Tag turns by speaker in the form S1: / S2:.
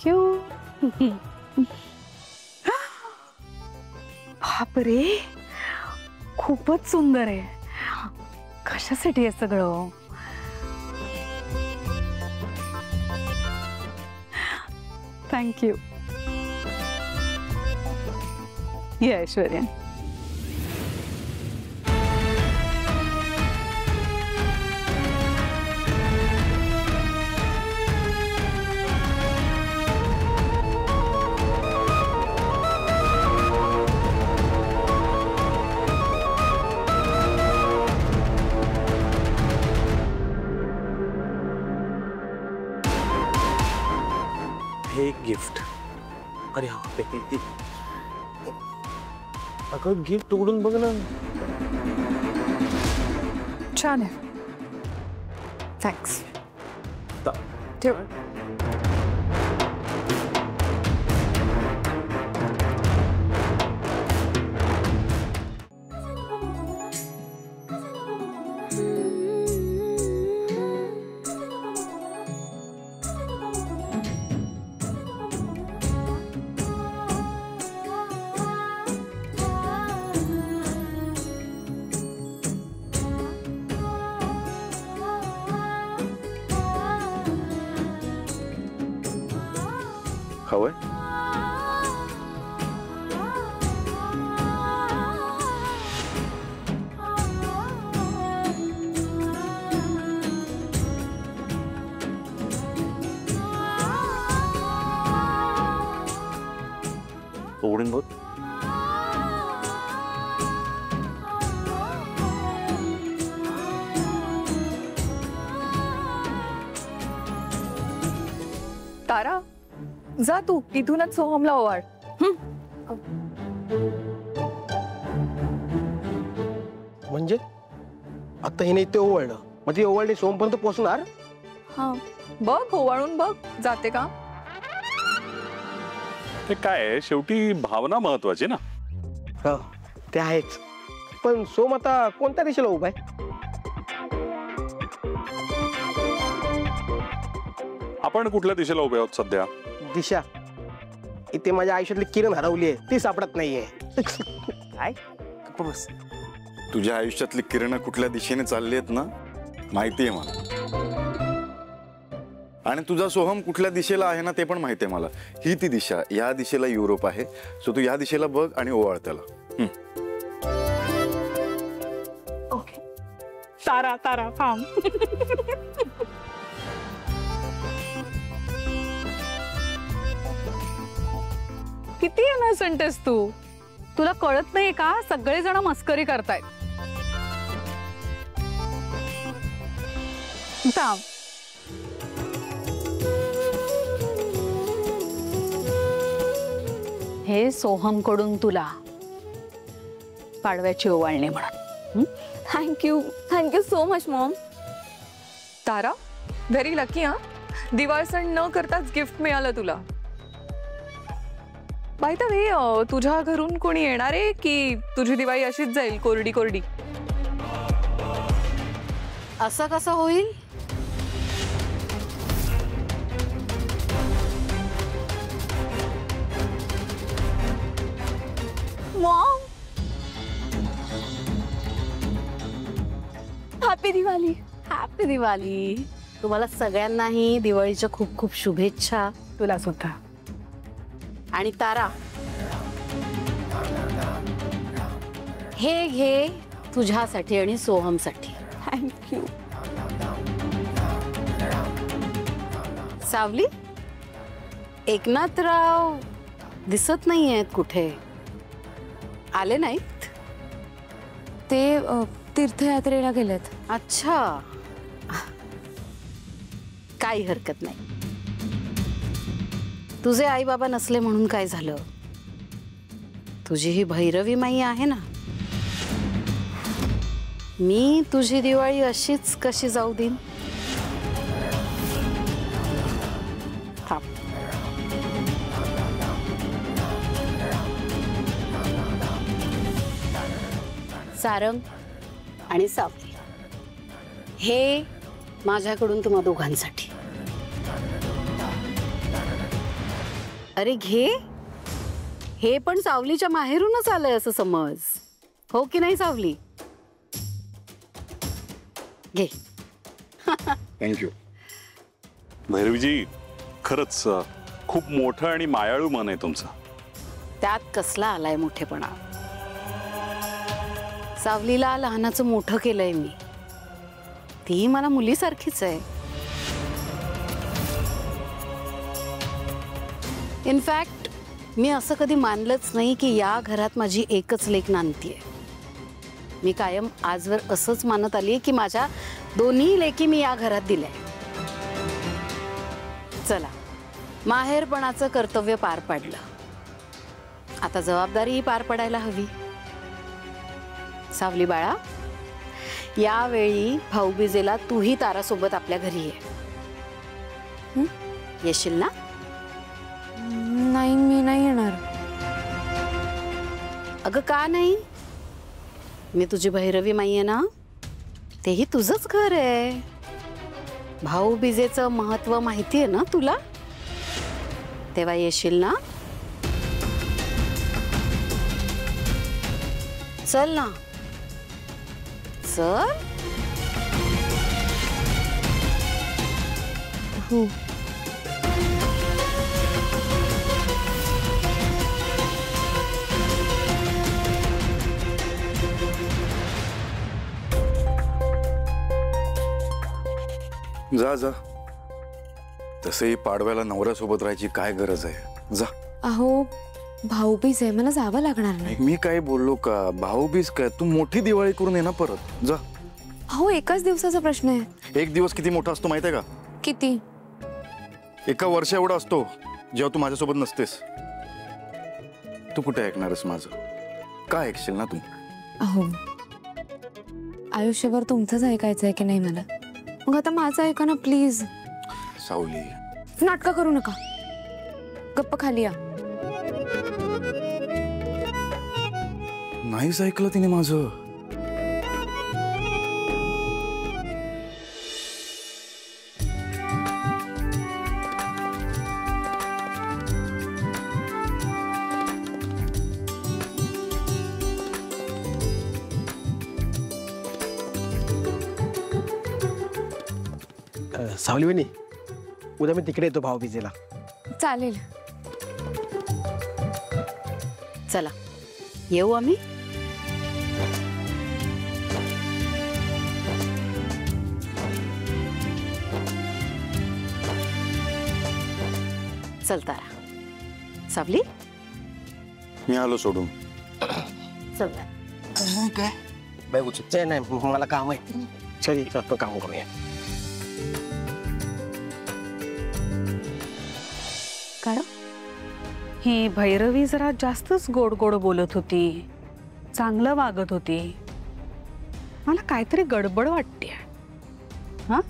S1: Thank you. बापरे, खूपच सुंदर आहे. कशासाठी आहे सगळं? थँक्यू. ये ऐश्वर्या.
S2: हे गिफ्ट. अरे हा अगं गिफ्ट उघडून बघ ना.
S1: छान आहे. थँक्स. ठेव.
S3: हवंय? उघडून बघ.
S1: तारा, जा तू इथूनच सोहमला ओवाळ.
S2: म्हणजे आता हिने ते ओवाळलं, मग ती ओवाळणी सोमपर्यंत पोहोचणार?
S1: हा, बघ ओवाळून बघ जाते का.
S3: ते काय, शेवटी भावना महत्वाची ना.
S2: हो ते आहेच. पण सोम आता कोणत्या दिशेला उभा आहे?
S3: आपण कुठल्या दिशेला उभे आहोत सध्या?
S2: दिशा. इथे माझ्या आयुष्यातली किरण हरवली आहे, ती सापडत नाहीये. काय बस.
S4: तुझ्या आयुष्यातली किरण कुठल्या दिशेने चालली आहेत ना, माहिती आहे मला. आणि तुझा सोहम कुठल्या दिशेला आहे ना ते पण माहिती आहे मला. ही ती दिशा, या दिशेला युरोप आहे. सो तू या दिशेला बघ आणि ओवाळ त्याला.
S1: ओके. तारा तारा थांब. किती इनोसेंट आहेस तू. तुला कळत नाही का, सगळेजण मस्करी करतायत. थांब. हे सोहम कडून तुला पाडव्याची ओवाळणी म्हणून.
S5: Thank you so much mom.
S1: Tara, very lucky. हा, दिवाळ सण न करताच गिफ्ट मिळालं तुला. बाय द वे, तुझ्या घरून कोणी येणार आहे की तुझी दिवाळी अशीच जाईल कोरडी कोरडी?
S5: असं कसं होईल? Maugham, happy Diwali.
S6: Happy Diwali. तुम्हाला सगळ्यांनाही दिवाळीच्या खूप खूप शुभेच्छा.
S1: तुला सुद्धा.
S6: आणि तारा, हे घे तुझ्यासाठी आणि सोहमसाठी.
S5: थँक्यू.
S6: सावली, एकनाथराव दिसत नाही आहेत कुठे? आले नाहीत?
S5: ते तीर्थयात्रेला गेलेत.
S6: अच्छा, काही हरकत नाही. तुझे आई बाबा नसले म्हणून काय झालं? तुझी ही भैरवी माई आहे ना. मी तुझी दिवाळी अशीच कशी जाऊ देईन? थांब. सारंग आणि सावली, हे माझ्याकडून तुम्हा दोघांसाठी. अरे घे, हे पण सावलीच्या माहेरूनच आलंय असं समज. हो की नाही सावली? घे.
S4: थँक्यू.
S3: भैरवीजी, खरंच खूप मोठं आणि मायाळू मन आहे तुमचं.
S6: त्यात कसला आलाय मोठेपणा. सावलीला लहानाचं मोठं केलंय मी. ती मला मुलीसारखीच आहे. इनफॅक्ट मी असं कधी मानलंच नाही की या घरात माझी एकच लेक नांदतीये. मी कायम आजवर असंच मानत आली की माझ्या दोन्ही लेकी मी या घरात दिल्या. चला, माहेरपणाचं कर्तव्य पार पाडलं. आता जबाबदारी पार पडायला हवी. सावली बाळा, यावेळी भाऊबीजेला तूही तारासोबत आपल्या घरी ये. येशील ना?
S5: नाही, मी नाही येणार.
S6: अगं का नाही? मी तुझी भैरवी माई आहे ना, तेही तुझंच घर आहे. भाऊबीजेचं महत्व माहिती आहे ना तुला? तेव्हा येशील ना? चल ना, चल.
S5: हो.
S4: जा जा. तसंही पाडव्याला नवऱ्यासोबत राहायची काय गरज आहे. जा.
S5: अहो, भाऊबीज आहे, मला जावं लागणार नाही.
S4: मी काय बोललो का? भाऊबीज काय, तू मोठी दिवाळी करून ये ना परत. जा.
S5: अहो, एकाच दिवसाचा प्रश्न आहे.
S4: एक दिवस किती मोठा असतो माहिती आहे का?
S5: किती?
S4: एका वर्षा एवढा असतो जेव्हा तू माझ्यासोबत नसतेस. तू कुठे ऐकणारस माझं? काय ऐकशील ना तू?
S5: अहो, आयुष्यभर तुमचंच ऐकायचं आहे की नाही मला? मग आता माझं ऐका ना प्लीज.
S4: सावली,
S5: नाटकं करू नका. गप्प खाली या.
S4: नाहीच ऐकलं तिने माझं.
S2: सावली वहिनी, उद्या मी तिकडे येतो भाऊबीजेला.
S5: चालेल.
S6: चला, येऊ आम्ही. चल तारा. सावली,
S4: मी आलो सोडून.
S6: चल.
S2: काय बाई उचलते नाही, मला काम आहे. चल तो काम करूया.
S1: काय ही भैरवी जरा जास्तच गोड गोड बोलत होती, चांगलं वागत होती. मला काहीतरी गडबड वाटते. हा,